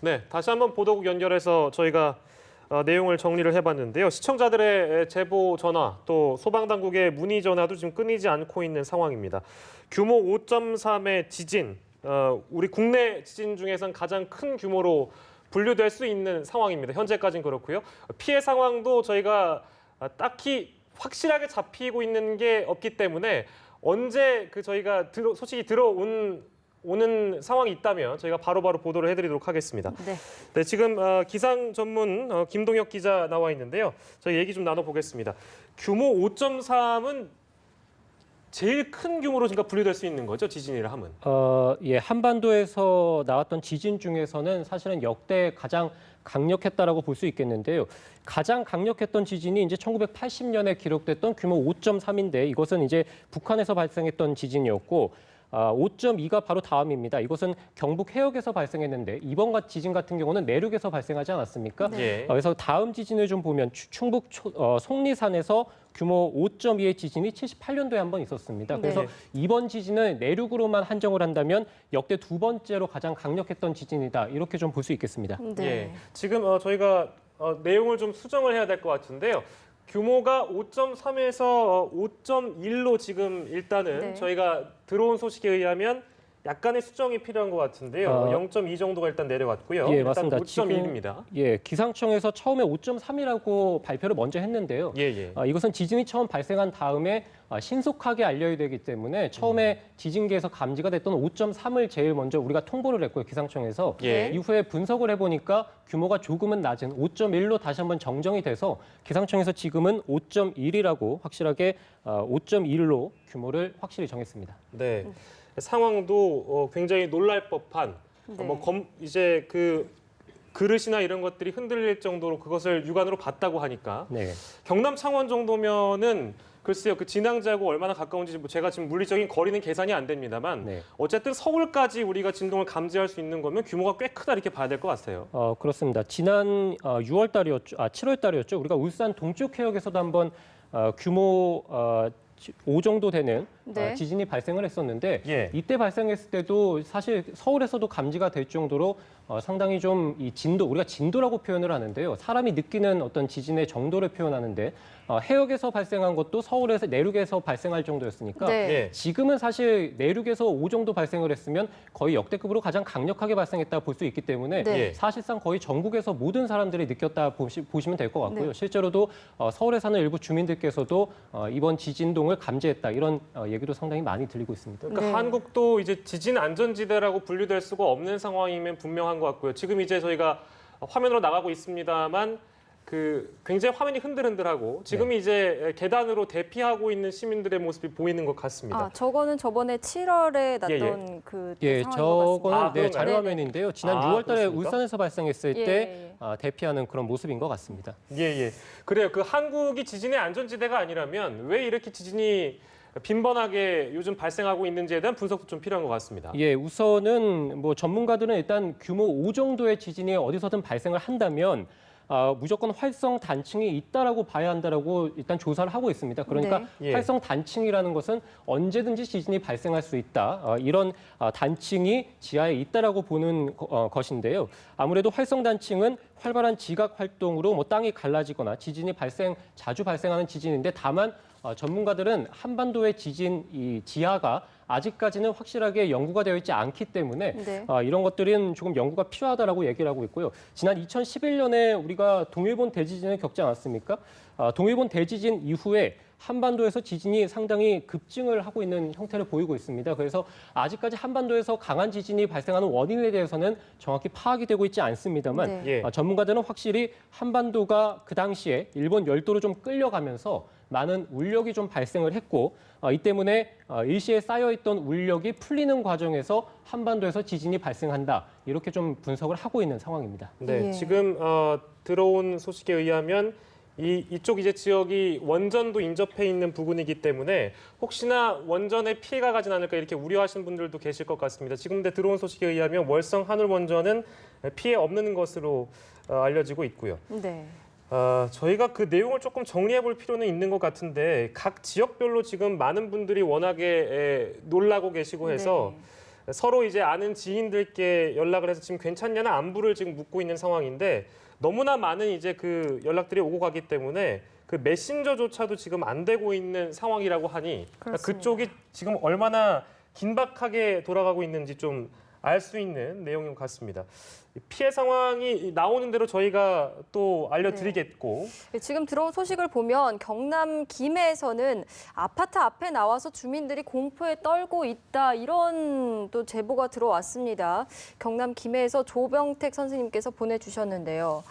네, 다시 한번 보도국 연결해서 저희가 내용을 정리를 해봤는데요. 시청자들의 제보 전화, 또 소방당국의 문의 전화도 지금 끊이지 않고 있는 상황입니다. 규모 5.3의 지진, 우리 국내 지진 중에선 가장 큰 규모로 분류될 수 있는 상황입니다. 현재까지는 그렇고요. 피해 상황도 저희가 딱히 확실하게 잡히고 있는 게 없기 때문에 언제 저희가 소식이 오는 상황이 있다면 저희가 바로바로 보도를 해드리도록 하겠습니다. 네. 네, 지금 기상 전문 김동혁 기자 나와 있는데요. 저희 얘기 좀 나눠보겠습니다. 규모 5.3은 제일 큰 규모로 지금 분류될 수 있는 거죠, 지진이라 하면? 예, 한반도에서 나왔던 지진 중에서는 사실은 역대 가장 강력했다라고 볼 수 있겠는데요. 가장 강력했던 지진이 이제 1980년에 기록됐던 규모 5.3인데 이것은 이제 북한에서 발생했던 지진이었고 5.2가 바로 다음입니다. 이것은 경북 해역에서 발생했는데 이번 지진 같은 경우는 내륙에서 발생하지 않았습니까? 네. 그래서 다음 지진을 좀 보면 충북 속리산에서 규모 5.2의 지진이 78년도에 한 번 있었습니다. 그래서 네. 이번 지진을 내륙으로만 한정을 한다면 역대 두 번째로 가장 강력했던 지진이다. 이렇게 좀 볼 수 있겠습니다. 네. 예, 지금 저희가 내용을 좀 수정을 해야 될 것 같은데요. 규모가 5.3에서 5.1로 지금 일단은 네. 저희가 들어온 소식에 의하면 약간의 수정이 필요한 것 같은데요. 0.2 정도가 일단 내려갔고요. 예, 일단 맞습니다. 5.1입니다. 예, 기상청에서 처음에 5.3이라고 발표를 먼저 했는데요. 예, 예. 이것은 지진이 처음 발생한 다음에 신속하게 알려야 되기 때문에 처음에 지진계에서 감지가 됐던 5.3을 제일 먼저 우리가 통보를 했고요, 기상청에서. 예. 이후에 분석을 해보니까 규모가 조금은 낮은 5.1로 다시 한번 정정이 돼서 기상청에서 지금은 5.1이라고 확실하게 5.1로 규모를 확실히 정했습니다. 네. 상황도 굉장히 놀랄 법한 네. 이제 그릇이나 이런 것들이 흔들릴 정도로 그것을 육안으로 봤다고 하니까 네. 경남 창원 정도면은 글쎄요, 그 진앙지하고 얼마나 가까운지 제가 지금 물리적인 거리는 계산이 안 됩니다만 네. 어쨌든 서울까지 우리가 진동을 감지할 수 있는 거면 규모가 꽤 크다 이렇게 봐야 될 것 같아요. 그렇습니다. 지난 6월 달이었죠. 7월 달이었죠. 우리가 울산 동쪽 해역에서도 한번 규모 5 정도 되는 네. 지진이 발생을 했었는데 예. 이때 발생했을 때도 사실 서울에서도 감지가 될 정도로 상당히 좀 이 진도, 우리가 진도라고 표현을 하는데요. 사람이 느끼는 어떤 지진의 정도를 표현하는데 해역에서 발생한 것도 서울에서 내륙에서 발생할 정도였으니까 네. 예. 지금은 사실 내륙에서 5 정도 발생을 했으면 거의 역대급으로 가장 강력하게 발생했다 볼 수 있기 때문에 네. 예. 사실상 거의 전국에서 모든 사람들이 느꼈다 보시면 될 것 같고요. 네. 실제로도 서울에 사는 일부 주민들께서도 이번 지진동을 감지했다 이런 얘기도 상당히 많이 들리고 있습니다. 그러니까 네. 한국도 이제 지진 안전지대라고 분류될 수가 없는 상황이면 분명한 것 같고요. 지금 이제 저희가 화면으로 나가고 있습니다만 굉장히 화면이 흔들흔들하고 지금 이제 계단으로 대피하고 있는 시민들의 모습이 보이는 것 같습니다. 저거는 저번에 7월에 났던 그 예, 상황인 것 같습니다. 저거는 그런가요? 자료 화면인데요. 지난 6월 달에 그렇습니까? 울산에서 발생했을 예, 때 예. 대피하는 그런 모습인 것 같습니다. 예, 예. 그래요. 한국이 지진의 안전지대가 아니라면 왜 이렇게 지진이 빈번하게 요즘 발생하고 있는지에 대한 분석도 좀 필요한 것 같습니다. 예, 우선은 뭐 전문가들은 일단 규모 5 정도의 지진이 어디서든 발생을 한다면 무조건 활성 단층이 있다라고 봐야 한다라고 일단 조사를 하고 있습니다. 그러니까 네. 예. 활성 단층이라는 것은 언제든지 지진이 발생할 수 있다. 이런 단층이 지하에 있다라고 보는 것인데요. 아무래도 활성 단층은 활발한 지각 활동으로 뭐 땅이 갈라지거나 지진이 자주 발생하는 지진인데 다만 전문가들은 한반도의 지진 이 지하가 아직까지는 확실하게 연구가 되어 있지 않기 때문에 네. 이런 것들은 조금 연구가 필요하다라고 얘기를 하고 있고요. 지난 2011년에 우리가 동일본 대지진을 겪지 않았습니까? 동일본 대지진 이후에 한반도에서 지진이 상당히 급증을 하고 있는 형태를 보이고 있습니다. 그래서 아직까지 한반도에서 강한 지진이 발생하는 원인에 대해서는 정확히 파악이 되고 있지 않습니다만 네. 예. 전문가들은 확실히 한반도가 그 당시에 일본 열도로 좀 끌려가면서 많은 울력이 좀 발생을 했고 이 때문에 일시에 쌓여있던 울력이 풀리는 과정에서 한반도에서 지진이 발생한다. 이렇게 좀 분석을 하고 있는 상황입니다. 네, 예. 지금 들어온 소식에 의하면 이쪽 이제 지역이 원전도 인접해 있는 부근이기 때문에 혹시나 원전에 피해가 가진 않을까 이렇게 우려하시는 분들도 계실 것 같습니다. 지금 들어온 소식에 의하면 월성 한울원전은 피해 없는 것으로 알려지고 있고요. 네. 저희가 그 내용을 조금 정리해 볼 필요는 있는 것 같은데 각 지역별로 지금 많은 분들이 워낙에 놀라고 계시고 해서 서로 이제 아는 지인들께 연락을 해서 지금 괜찮냐는 안부를 지금 묻고 있는 상황인데 너무나 많은 이제 그 연락들이 오고 가기 때문에 그 메신저조차도 지금 안 되고 있는 상황이라고 하니 그렇습니다. 그쪽이 지금 얼마나 긴박하게 돌아가고 있는지 좀 알 수 있는 내용인 것 같습니다. 피해 상황이 나오는 대로 저희가 또 알려드리겠고 지금 들어온 소식을 보면 경남 김해에서는 아파트 앞에 나와서 주민들이 공포에 떨고 있다 이런 또 제보가 들어왔습니다. 경남 김해에서 조병택 선생님께서 보내주셨는데요.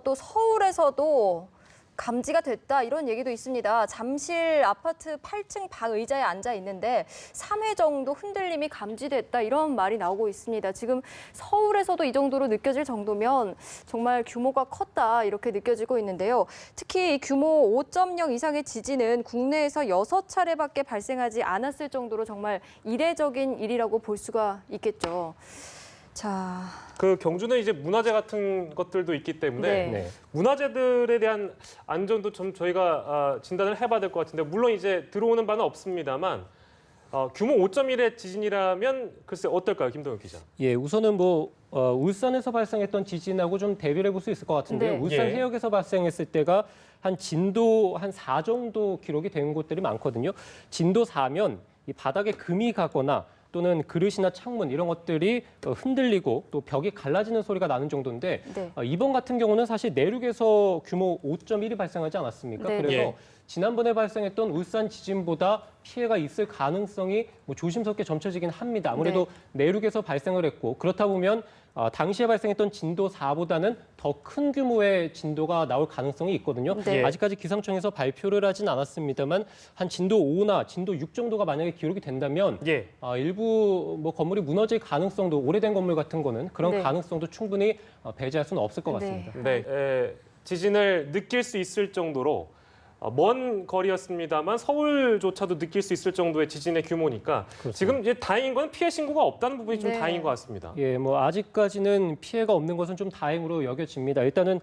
또 서울에서도 감지가 됐다 이런 얘기도 있습니다. 잠실 아파트 8층 방 의자에 앉아 있는데 3회 정도 흔들림이 감지됐다 이런 말이 나오고 있습니다. 지금 서울에서도 이 정도로 느껴질 정도면 정말 규모가 컸다 이렇게 느껴지고 있는데요. 특히 규모 5.0 이상의 지진은 국내에서 6차례밖에 발생하지 않았을 정도로 정말 이례적인 일이라고 볼 수가 있겠죠. 자, 그 경주는 이제 문화재 같은 것들도 있기 때문에 네. 문화재들에 대한 안전도 좀 저희가 진단을 해봐야 될 것 같은데 물론 이제 들어오는 바는 없습니다만 규모 5.1의 지진이라면 글쎄 어떨까요, 김동혁 기자? 예, 우선은 울산에서 발생했던 지진하고 좀 대비를 해볼 수 있을 것 같은데요. 네. 울산 예. 해역에서 발생했을 때가 한 진도 한 4 정도 기록이 된 곳들이 많거든요. 진도 4면 이 바닥에 금이 가거나 또는 그릇이나 창문 이런 것들이 흔들리고 또 벽이 갈라지는 소리가 나는 정도인데 네. 이번 같은 경우는 사실 내륙에서 규모 5.1이 발생하지 않았습니까? 네. 그래서 예. 지난번에 발생했던 울산 지진보다 피해가 있을 가능성이 조심스럽게 점쳐지긴 합니다. 아무래도 내륙에서 발생을 했고 그렇다 보면 당시에 발생했던 진도 4보다는 더 큰 규모의 진도가 나올 가능성이 있거든요. 네. 아직까지 기상청에서 발표를 하진 않았습니다만 한 진도 5나 진도 6 정도가 만약에 기록이 된다면 예. 일부 건물이 무너질 가능성도 오래된 건물 같은 거는 그런 네. 가능성도 충분히 배제할 수는 없을 것 네. 같습니다. 네, 지진을 느낄 수 있을 정도로 먼 거리였습니다만 서울조차도 느낄 수 있을 정도의 지진의 규모니까 그렇습니다. 지금 이제 다행인 건 피해 신고가 없다는 부분이 좀 네. 다행인 것 같습니다. 예, 아직까지는 피해가 없는 것은 좀 다행으로 여겨집니다. 일단은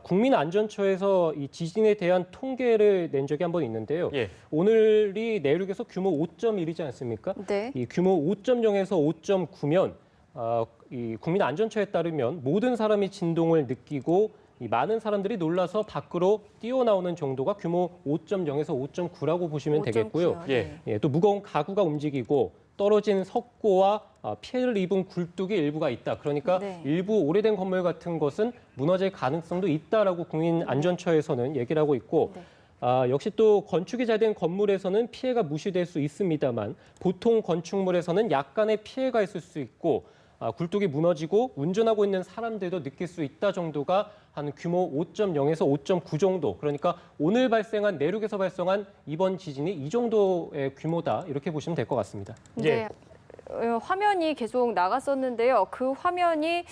국민안전처에서 이 지진에 대한 통계를 낸 적이 한번 있는데요. 예. 오늘이 내륙에서 규모 5.1이지 않습니까? 네. 이 규모 5.0에서 5.9면 이 국민안전처에 따르면 모든 사람이 진동을 느끼고 이 많은 사람들이 놀라서 밖으로 뛰어나오는 정도가 규모 5.0에서 5.9라고 보시면 되겠고요. 5.9요. 예. 네. 예, 또 무거운 가구가 움직이고 떨어진 석고와 피해를 입은 굴뚝이 일부가 있다. 그러니까 네. 일부 오래된 건물 같은 것은 무너질 가능성도 있다라고 국민안전처에서는 얘기를 하고 있고 네. 역시 또 건축이 잘 된 건물에서는 피해가 무시될 수 있습니다만 보통 건축물에서는 약간의 피해가 있을 수 있고 굴뚝이 무너지고 운전하고 있는 사람들도 느낄 수 있다 정도가 한 규모 5.0에서 5.9 정도. 그러니까 오늘 발생한 내륙에서 발생한 이번 지진이 이 정도의 규모다. 이렇게 보시면 될 것 같습니다. 네. 화면이 계속 나갔었는데요. 그 화면이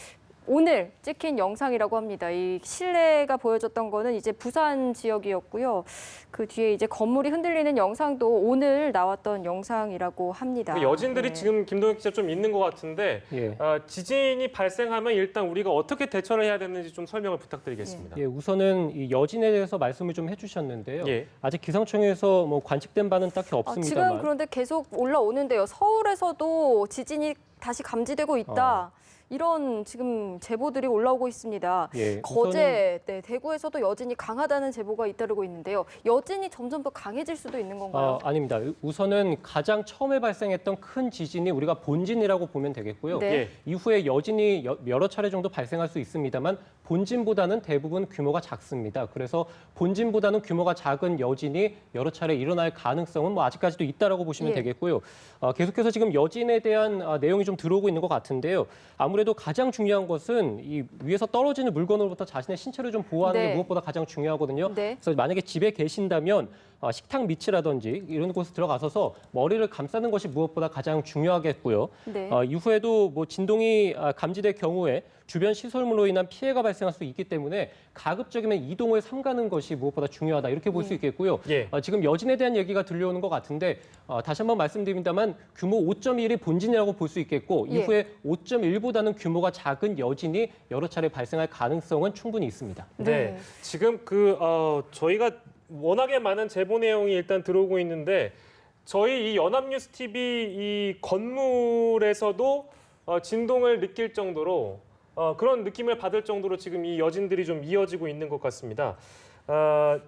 오늘 찍힌 영상이라고 합니다. 이 실내가 보여졌던 거는 이제 부산 지역이었고요. 그 뒤에 이제 건물이 흔들리는 영상도 오늘 나왔던 영상이라고 합니다. 그 여진들이 네. 지금 김동혁 기자 좀 있는 것 같은데 예. 지진이 발생하면 일단 우리가 어떻게 대처를 해야 되는지 좀 설명을 부탁드리겠습니다. 예, 우선은 이 여진에 대해서 말씀을 좀 해주셨는데요. 예. 아직 기상청에서 관측된 바는 딱히 없습니다만. 지금 그런데 계속 올라오는데요. 서울에서도 지진이 다시 감지되고 있다. 이런 지금 제보들이 올라오고 있습니다. 예, 거제, 대구에서도 여진이 강하다는 제보가 잇따르고 있는데요. 여진이 점점 더 강해질 수도 있는 건가요? 아닙니다. 우선은 가장 처음에 발생했던 큰 지진이 우리가 본진이라고 보면 되겠고요. 네. 예. 이후에 여진이 여러 차례 정도 발생할 수 있습니다만 본진보다는 대부분 규모가 작습니다. 그래서 본진보다는 규모가 작은 여진이 여러 차례 일어날 가능성은 아직까지도 있다라고 보시면 예. 되겠고요. 계속해서 지금 여진에 대한 내용이 좀 들어오고 있는 것 같은데요. 아무래도 가장 중요한 것은 이 위에서 떨어지는 물건으로부터 자신의 신체를 좀 보호하는 네. 게 무엇보다 가장 중요하고요. 네. 그래서 만약에 집에 계신다면 식탁 밑이라든지 이런 곳에 들어가서서 머리를 감싸는 것이 무엇보다 가장 중요하겠고요. 네. 이후에도 진동이 감지될 경우에 주변 시설물로 인한 피해가 발생할 수 있기 때문에 가급적이면 이동을 삼가는 것이 무엇보다 중요하다 이렇게 볼 수 있겠고요. 예. 지금 여진에 대한 얘기가 들려오는 것 같은데 다시 한번 말씀드립니다만 규모 5.1이 본진이라고 볼 수 있겠고 예. 이후에 5.1보다는 규모가 작은 여진이 여러 차례 발생할 가능성은 충분히 있습니다. 네. 지금 저희가 워낙에 많은 제보 내용이 일단 들어오고 있는데 저희 이 연합뉴스 TV 이 건물에서도 진동을 느낄 정도로 그런 느낌을 받을 정도로 지금 이 여진들이 좀 이어지고 있는 것 같습니다.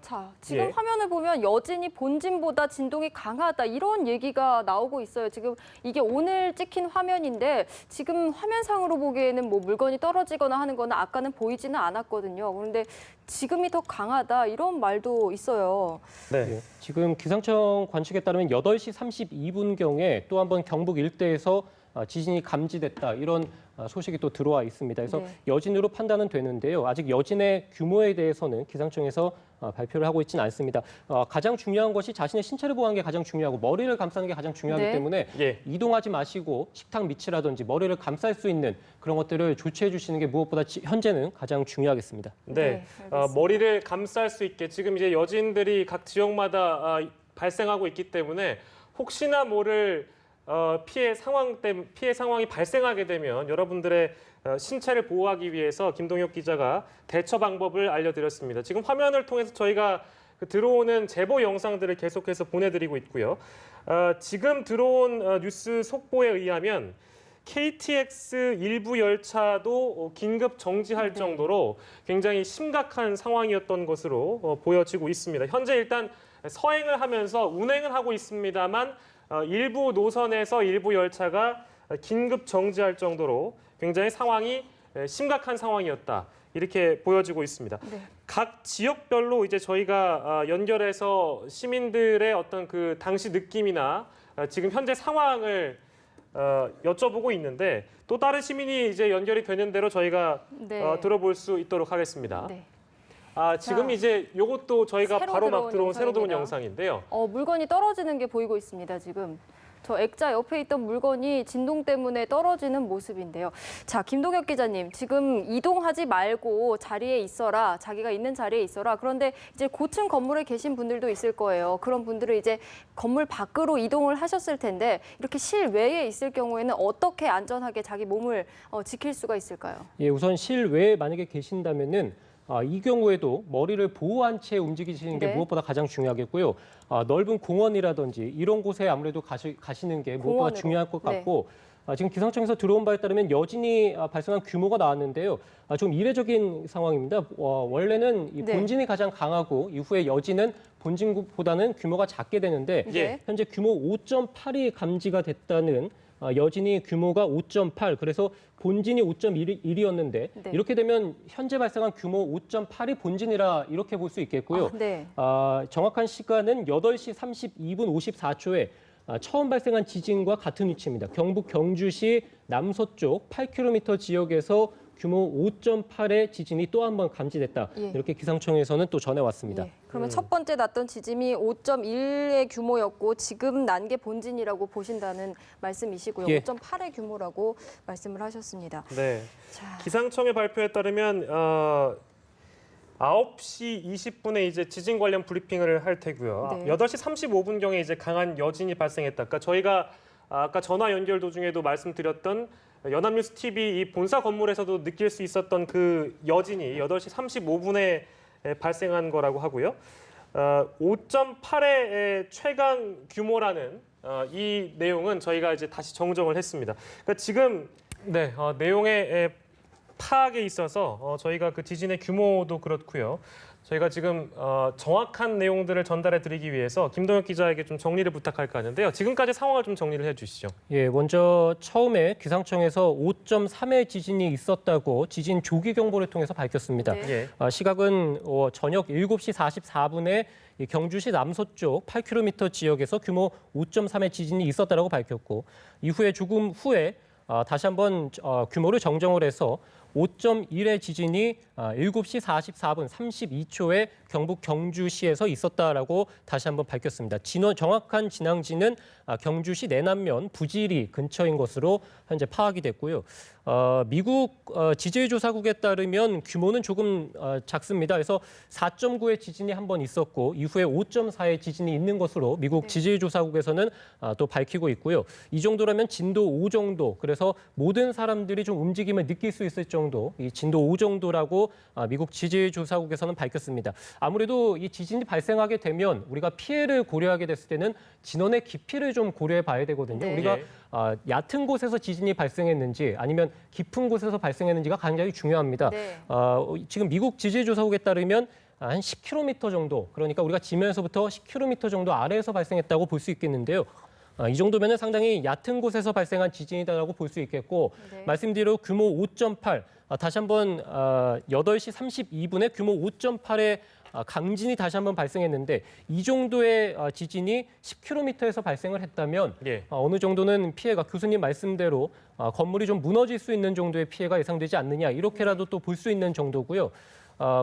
자, 지금 예. 화면을 보면 여진이 본진보다 진동이 강하다 이런 얘기가 나오고 있어요. 지금 이게 오늘 찍힌 화면인데 지금 화면상으로 보기에는 뭐 물건이 떨어지거나 하는 거는 아까는 보이지는 않았거든요. 그런데 지금이 더 강하다 이런 말도 있어요. 네. 예, 지금 기상청 관측에 따르면 8시 32분경에 또 한 번 경북 일대에서 지진이 감지됐다 이런 소식이 또 들어와 있습니다. 그래서 네. 여진으로 판단은 되는데요. 아직 여진의 규모에 대해서는 기상청에서 발표를 하고 있지는 않습니다. 가장 중요한 것이 자신의 신체를 보호하는 게 가장 중요하고 머리를 감싸는 게 가장 중요하기 네. 때문에 예. 이동하지 마시고 식탁 밑이라든지 머리를 감쌀 수 있는 그런 것들을 조치해 주시는 게 무엇보다 현재는 가장 중요하겠습니다. 네, 알겠습니다. 머리를 감쌀 수 있게 지금 이제 여진들이 각 지역마다 발생하고 있기 때문에 혹시나 모를 피해 상황이 발생하게 되면 여러분들의 신체를 보호하기 위해서 김동혁 기자가 대처 방법을 알려드렸습니다. 지금 화면을 통해서 저희가 들어오는 제보 영상들을 계속해서 보내드리고 있고요. 지금 들어온 뉴스 속보에 의하면 KTX 일부 열차도 긴급 정지할 정도로 굉장히 심각한 상황이었던 것으로 보여지고 있습니다. 현재 일단 서행을 하면서 운행을 하고 있습니다만 일부 노선에서 일부 열차가 긴급 정지할 정도로 굉장히 상황이 심각한 상황이었다. 이렇게 보여지고 있습니다. 네. 각 지역별로 이제 저희가 연결해서 시민들의 어떤 그 당시 느낌이나 지금 현재 상황을 여쭤보고 있는데 또 다른 시민이 이제 연결이 되는 대로 저희가 네. 들어볼 수 있도록 하겠습니다. 네. 지금 자, 이제 이것도 저희가 새로 바로 막 들어온 들어온 새로 들어온 영상입니다. 영상인데요. 물건이 떨어지는 게 보이고 있습니다, 지금. 저 액자 옆에 있던 물건이 진동 때문에 떨어지는 모습인데요. 자, 김동혁 기자님, 지금 이동하지 말고 자리에 있어라, 자기가 있는 자리에 있어라. 그런데 이제 고층 건물에 계신 분들도 있을 거예요. 그런 분들은 이제 건물 밖으로 이동을 하셨을 텐데 이렇게 실외에 있을 경우에는 어떻게 안전하게 자기 몸을 지킬 수가 있을까요? 예, 우선 실외에 만약에 계신다면은 이 경우에도 머리를 보호한 채 움직이시는 게 네. 무엇보다 가장 중요하겠고요. 넓은 공원이라든지 이런 곳에 아무래도 가시는 게 무엇보다 공원으로. 중요할 것 네. 같고 지금 기상청에서 들어온 바에 따르면 여진이 발생한 규모가 나왔는데요. 좀 이례적인 상황입니다. 원래는 이 네. 본진이 가장 강하고 이후에 여진은 본진보다는 규모가 작게 되는데 네. 현재 규모 5.8이 감지가 됐다는 여진이 규모가 5.8, 그래서 본진이 5.1이었는데 네. 이렇게 되면 현재 발생한 규모 5.8이 본진이라 이렇게 볼 수 있겠고요. 네. 정확한 시간은 8시 32분 54초에 처음 발생한 지진과 같은 위치입니다. 경북 경주시 남서쪽 8km 지역에서 규모 5.8의 지진이 또 한 번 감지됐다. 예. 이렇게 기상청에서는 또 전해왔습니다. 예. 그러면 첫 번째 났던 지진이 5.1의 규모였고 지금 난 게 본진이라고 보신다는 말씀이시고요. 예. 5.8의 규모라고 말씀을 하셨습니다. 네. 자, 기상청의 발표에 따르면 9시 20분에 이제 지진 관련 브리핑을 할 테고요. 네. 8시 35분경에 이제 강한 여진이 발생했다. 그러니까 저희가 아까 전화 연결 도중에도 말씀드렸던 연합뉴스 TV 이 본사 건물에서도 느낄 수 있었던 그 여진이 8시 35분에 발생한 거라고 하고요. 5.8의 최강 규모라는 이 내용은 저희가 이제 다시 정정을 했습니다. 그러니까 지금 네, 내용의 파악에 있어서 저희가 그 지진의 규모도 그렇고요. 저희가 지금 정확한 내용들을 전달해 드리기 위해서 김동혁 기자에게 좀 정리를 부탁할까 하는데요. 지금까지 상황을 좀 정리를 해 주시죠. 예, 먼저 처음에 기상청에서 5.3의 지진이 있었다고 지진 조기 경보를 통해서 밝혔습니다. 네. 예. 시각은 저녁 7시 44분에 경주시 남서쪽 8km 지역에서 규모 5.3의 지진이 있었다고 밝혔고 이후에 조금 후에 다시 한번 규모를 정정을 해서 5.1의 지진이 7시 44분 32초에 경북 경주시에서 있었다라고 다시 한번 밝혔습니다. 정확한 진앙지는 경주시 내남면 부지리 근처인 것으로 현재 파악이 됐고요. 미국 지질조사국에 따르면 규모는 조금 작습니다. 그래서 4.9의 지진이 한 번 있었고 이후에 5.4의 지진이 있는 것으로 미국 지질조사국에서는 또 밝히고 있고요. 이 정도라면 진도 5 정도, 그래서 모든 사람들이 좀 움직임을 느낄 수 있을 정도 정도, 이 진도 5 정도라고 미국 지질조사국에서는 밝혔습니다. 아무래도 이 지진이 발생하게 되면 우리가 피해를 고려하게 됐을 때는 진원의 깊이를 좀 고려해 봐야 되거든요. 네. 우리가 예. 얕은 곳에서 지진이 발생했는지 아니면 깊은 곳에서 발생했는지가 굉장히 중요합니다. 네. 지금 미국 지질조사국에 따르면 한 10km 정도, 그러니까 우리가 지면에서부터 10km 정도 아래에서 발생했다고 볼 수 있겠는데요. 이 정도면 상당히 얕은 곳에서 발생한 지진이다라고 볼 수 있겠고, 네. 말씀드린 대로 규모 5.8, 다시 한번 8시 32분에 규모 5.8의 강진이 다시 한번 발생했는데 이 정도의 지진이 10km에서 발생을 했다면 예. 어느 정도는 피해가 교수님 말씀대로 건물이 좀 무너질 수 있는 정도의 피해가 예상되지 않느냐 이렇게라도 또 볼 수 있는 정도고요.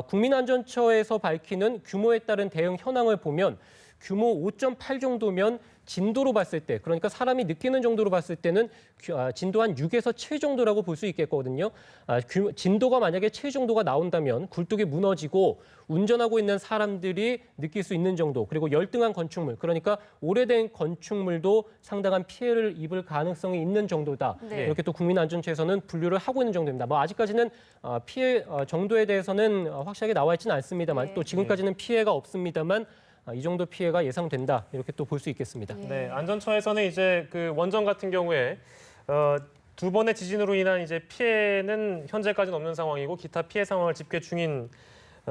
국민안전처에서 밝히는 규모에 따른 대응 현황을 보면 규모 5.8 정도면 진도로 봤을 때, 그러니까 사람이 느끼는 정도로 봤을 때는 진도 한 6에서 7 정도라고 볼 수 있겠거든요. 진도가 만약에 7 정도가 나온다면 굴뚝이 무너지고 운전하고 있는 사람들이 느낄 수 있는 정도, 그리고 열등한 건축물, 그러니까 오래된 건축물도 상당한 피해를 입을 가능성이 있는 정도다. 네. 이렇게 또 국민안전처에서는 분류를 하고 있는 정도입니다. 뭐 아직까지는 피해 정도에 대해서는 확실하게 나와 있지는 않습니다만 네. 또 지금까지는 피해가 없습니다만 이 정도 피해가 예상된다 이렇게 또 볼 수 있겠습니다. 네, 안전처에서는 이제 그 원전 같은 경우에 두 번의 지진으로 인한 이제 피해는 현재까지는 없는 상황이고 기타 피해 상황을 집계 중인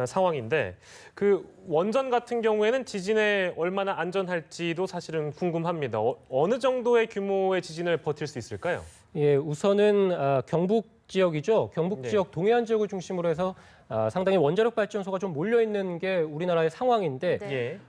상황인데 그 원전 같은 경우에는 지진에 얼마나 안전할지도 사실은 궁금합니다. 어느 정도의 규모의 지진을 버틸 수 있을까요? 예, 우선은 경북 지역이죠. 경북 네. 지역 동해안 지역을 중심으로 해서 상당히 원자력 발전소가 좀 몰려 있는 게 우리나라의 상황인데 네. 예.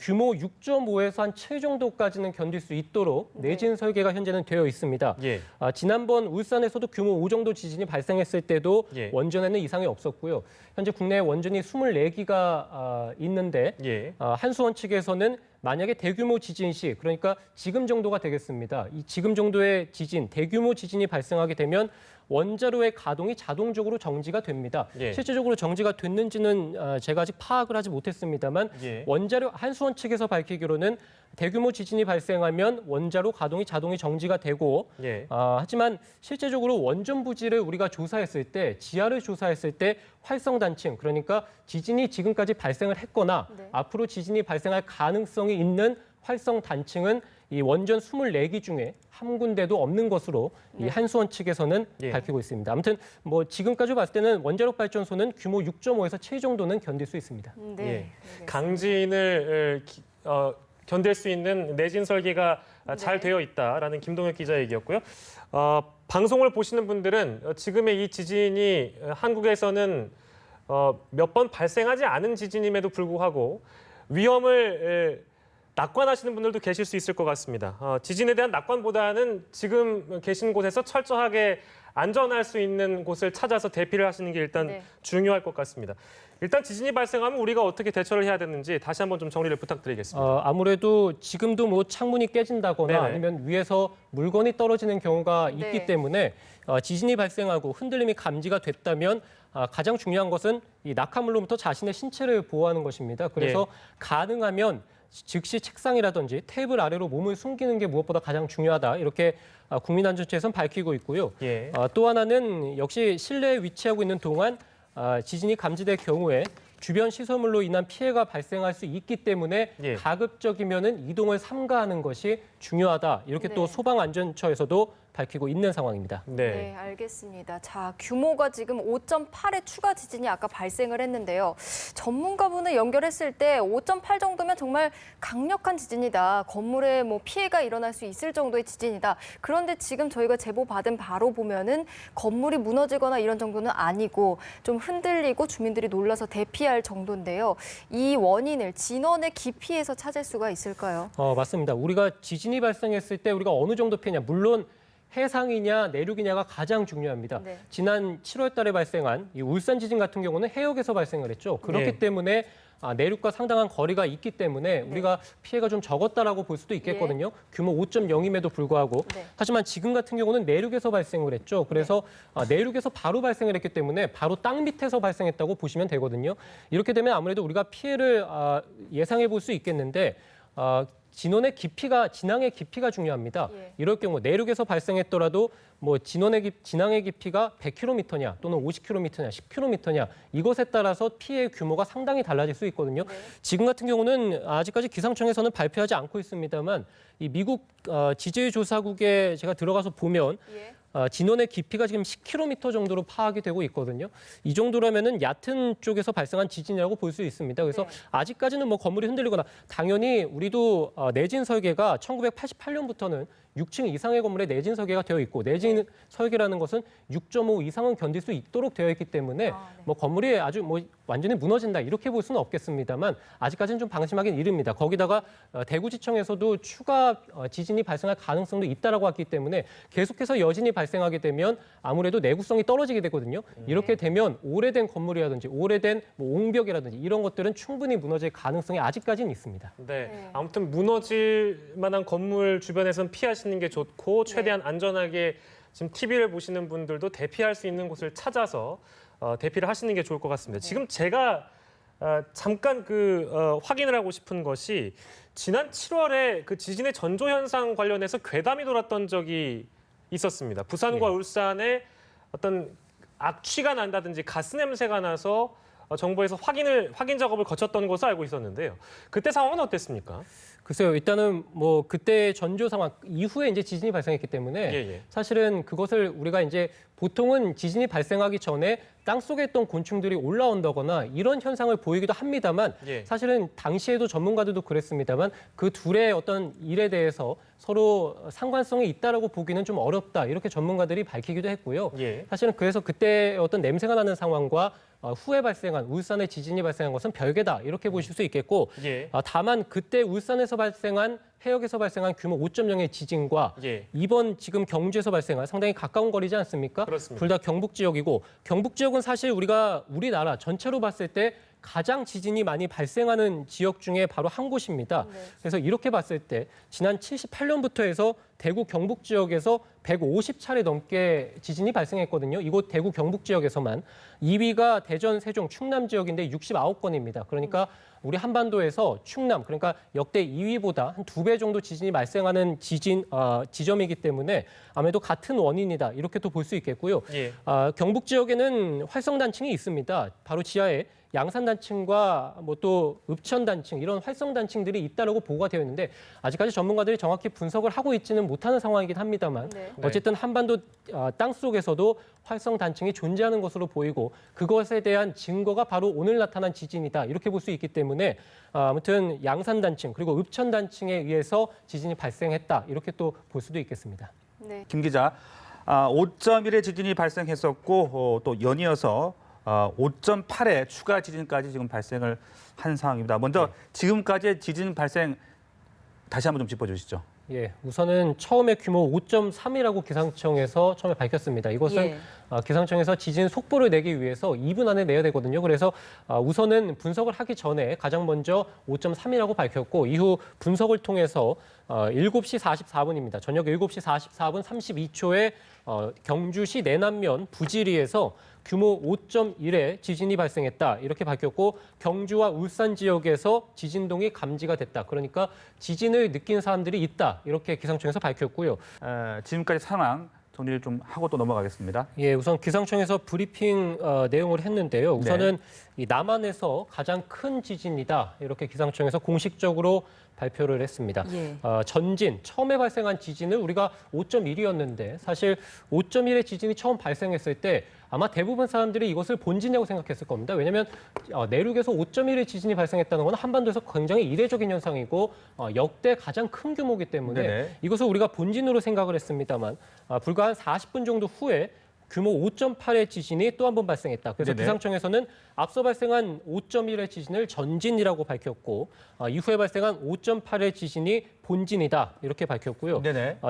규모 6.5에서 한 7 정도까지는 견딜 수 있도록 네. 내진 설계가 현재는 되어 있습니다. 예. 지난번 울산에서도 규모 5 정도 지진이 발생했을 때도 예. 원전에는 이상이 없었고요. 현재 국내에 원전이 24기가 있는데 예. 한수원 측에서는 만약에 대규모 지진 시, 그러니까 지금 정도가 되겠습니다. 이 지금 정도의 지진, 대규모 지진이 발생하게 되면 원자로의 가동이 자동적으로 정지가 됩니다. 예. 실제적으로 정지가 됐는지는 제가 아직 파악을 하지 못했습니다만 예. 원자로 한수원 측에서 밝히기로는 대규모 지진이 발생하면 원자로 가동이 자동이 정지가 되고 예. 하지만 실제적으로 원전 부지를 우리가 조사했을 때 지하를 조사했을 때 활성 단층, 그러니까 지진이 지금까지 발생을 했거나 네. 앞으로 지진이 발생할 가능성이 있는 활성 단층은 이 원전 24기 중에 한 군데도 없는 것으로 이 한수원 측에서는 예. 밝히고 있습니다. 아무튼 뭐 지금까지 봤을 때는 원자력 발전소는 규모 6.5에서 7 정도는 견딜 수 있습니다. 네. 예. 알겠습니다. 강진을 견딜 수 있는 내진 설계가 잘 네. 되어 있다라는 김동혁 기자 얘기였고요. 방송을 보시는 분들은 지금의 이 지진이 한국에서는 몇 번 발생하지 않은 지진임에도 불구하고 위험을 낙관하시는 분들도 계실 수 있을 것 같습니다. 지진에 대한 낙관보다는 지금 계신 곳에서 철저하게 안전할 수 있는 곳을 찾아서 대피를 하시는 게 일단 네. 중요할 것 같습니다. 일단 지진이 발생하면 우리가 어떻게 대처를 해야 되는지 다시 한번 좀 정리를 부탁드리겠습니다. 아무래도 지금도 뭐 창문이 깨진다거나 네네. 아니면 위에서 물건이 떨어지는 경우가 네. 있기 때문에 지진이 발생하고 흔들림이 감지가 됐다면 가장 중요한 것은 이 낙하물로부터 자신의 신체를 보호하는 것입니다. 그래서 가능하면 즉시 책상이라든지 테이블 아래로 몸을 숨기는 게 무엇보다 가장 중요하다. 이렇게 국민안전처에서는 밝히고 있고요. 예. 또 하나는 역시 실내에 위치하고 있는 동안 지진이 감지될 경우에 주변 시설물로 인한 피해가 발생할 수 있기 때문에 예. 가급적이면은 이동을 삼가하는 것이 중요하다. 이렇게 네. 또 소방안전처에서도 밝히고 있는 상황입니다. 네, 네. 알겠습니다. 자, 규모가 지금 5.8의 추가 지진이 아까 발생을 했는데요. 전문가분을 연결했을 때 5.8 정도면 정말 강력한 지진이다. 건물에 뭐 피해가 일어날 수 있을 정도의 지진이다. 그런데 지금 저희가 제보 받은 바로 보면은 건물이 무너지거나 이런 정도는 아니고 좀 흔들리고 주민들이 놀라서 대피할 정도인데요. 이 원인을 진원의 깊이에서 찾을 수가 있을까요? 맞습니다. 우리가 지진이 발생했을 때 우리가 어느 정도 피해냐. 물론 해상이냐 내륙이냐가 가장 중요합니다. 네. 지난 7월 달에 발생한 이 울산 지진 같은 경우는 해역에서 발생을 했죠. 그렇기 예. 때문에 내륙과 상당한 거리가 있기 때문에 우리가 피해가 좀 적었다라고 볼 수도 있겠거든요. 규모 5.0임에도 불구하고. 네. 하지만 지금 같은 경우는 내륙에서 발생을 했죠. 그래서 내륙에서 바로 발생을 했기 때문에 바로 땅 밑에서 발생했다고 보시면 되거든요. 이렇게 되면 아무래도 우리가 피해를 예상해 볼 수 있겠는데 진원의 깊이가 진앙의 깊이가 중요합니다. 예. 이럴 경우 내륙에서 발생했더라도 뭐 진앙의 깊이가 100km냐 또는 50km냐 10km냐 이것에 따라서 피해의 규모가 상당히 달라질 수 있거든요. 네. 지금 같은 경우는 아직까지 기상청에서는 발표하지 않고 있습니다만 이 미국 지질 조사국에 제가 들어가서 보면 예. 진원의 깊이가 지금 10km 정도로 파악이 되고 있거든요. 이 정도라면은 얕은 쪽에서 발생한 지진이라고 볼 수 있습니다. 그래서 네. 아직까지는 뭐 건물이 흔들리거나 당연히 우리도 내진 설계가 1988년부터는 6층 이상의 건물에 내진 설계가 되어 있고 내진 설계라는 것은 6.5 이상은 견딜 수 있도록 되어 있기 때문에 네. 뭐 건물이 아주 뭐 완전히 무너진다 이렇게 볼 수는 없겠습니다만 아직까지는 좀 방심하긴 이릅니다. 거기다가 대구지청에서도 추가 지진이 발생할 가능성도 있다라고 했기 때문에 계속해서 여진이 발생하게 되면 아무래도 내구성이 떨어지게 되거든요. 이렇게 되면 오래된 건물이라든지 오래된 뭐 옹벽이라든지 이런 것들은 충분히 무너질 가능성이 아직까지는 있습니다. 네. 아무튼 무너질 만한 건물 주변에서는 피하시는 게 좋고 최대한 안전하게 지금 TV를 보시는 분들도 대피할 수 있는 곳을 찾아서 대피를 하시는 게 좋을 것 같습니다. 지금 제가 잠깐 확인을 하고 싶은 것이 지난 7월에 그 지진의 전조 현상 관련해서 괴담이 돌았던 적이 있었습니다. 부산과 울산에 어떤 악취가 난다든지 가스 냄새가 나서 정부에서 확인 작업을 거쳤던 것으로 알고 있었는데요. 그때 상황은 어땠습니까? 글쎄요, 일단은 뭐 그때 전조 상황 이후에 이제 지진이 발생했기 때문에 사실은 그것을 우리가 이제 보통은 지진이 발생하기 전에 땅속에 있던 곤충들이 올라온다거나 이런 현상을 보이기도 합니다만 사실은 당시에도 전문가들도 그랬습니다만 그 둘의 어떤 일에 대해서 서로 상관성이 있다라고 보기는 좀 어렵다 이렇게 전문가들이 밝히기도 했고요. 사실은 그래서 그때 어떤 냄새가 나는 상황과 후에 발생한 울산의 지진이 발생한 것은 별개다 이렇게 보실 수 있겠고 다만 그때 울산에서 발생한 해역에서 발생한 규모 5.0의 지진과 이번 지금 경주에서 발생한 상당히 가까운 거리지 않습니까? 둘 다 경북 지역이고 경북 지역은 사실 우리나라 전체로 봤을 때 가장 지진이 많이 발생하는 지역 중에 바로 한 곳입니다. 그래서 이렇게 봤을 때 지난 78년부터 해서 대구 경북 지역에서 150차례 넘게 지진이 발생했거든요. 이곳 대구 경북 지역에서만 2위가 대전, 세종, 충남 지역인데 69건입니다. 그러니까 우리 한반도에서 충남, 그러니까 역대 2위보다 한 2배 정도 지진이 발생하는 지점이기 때문에 아무래도 같은 원인이다 이렇게 또 볼 수 있겠고요. 경북 지역에는 활성단층이 있습니다. 바로 지하에 양산단층과 뭐 또 읍천단층 이런 활성단층들이 있다라고 보고가 되어 있는데 아직까지 전문가들이 정확히 분석을 하고 있지는 못하는 상황이긴 합니다만 어쨌든 한반도 땅속에서도 활성단층이 존재하는 것으로 보이고 그것에 대한 증거가 바로 오늘 나타난 지진이다 이렇게 볼 수 있기 때문에 아무튼 양산단층 그리고 읍천단층에 의해서 지진이 발생했다 이렇게 또 볼 수도 있겠습니다. 김 기자, 5.1의 지진이 발생했었고 또 연이어서 5.8의 추가 지진까지 지금 발생을 한 상황입니다. 먼저 지금까지의 지진 발생 다시 한번 좀 짚어주시죠. 우선은 처음에 규모 5.3이라고 기상청에서 처음에 밝혔습니다. 이것은 기상청에서 지진 속보를 내기 위해서 2분 안에 내야 되거든요. 그래서 우선은 분석을 하기 전에 가장 먼저 5.3이라고 밝혔고 이후 분석을 통해서 7시 44분입니다. 저녁 7시 44분 32초에 경주시 내남면 부지리에서 규모 5.1의 지진이 발생했다 이렇게 밝혔고 경주와 울산 지역에서 지진동이 감지가 됐다. 그러니까 지진을 느낀 사람들이 있다 이렇게 기상청에서 밝혔고요. 지금까지 상황 정리를 좀 하고 또 넘어가겠습니다. 우선 기상청에서 브리핑 내용을 했는데요. 우선은 이 남한에서 가장 큰 지진이다 이렇게 기상청에서 공식적으로 발표를 했습니다. 전진, 처음에 발생한 지진은 우리가 5.1이었는데 사실 5.1의 지진이 처음 발생했을 때 아마 대부분 사람들이 이것을 본진이라고 생각했을 겁니다. 왜냐하면 내륙에서 5.1의 지진이 발생했다는 건 한반도에서 굉장히 이례적인 현상이고 역대 가장 큰 규모이기 때문에 이것을 우리가 본진으로 생각을 했습니다만 불과 한 40분 정도 후에 규모 5.8의 지진이 또 한 번 발생했다. 그래서 기상청에서는 앞서 발생한 5.1의 지진을 전진이라고 밝혔고 이후에 발생한 5.8의 지진이 본진이다 이렇게 밝혔고요.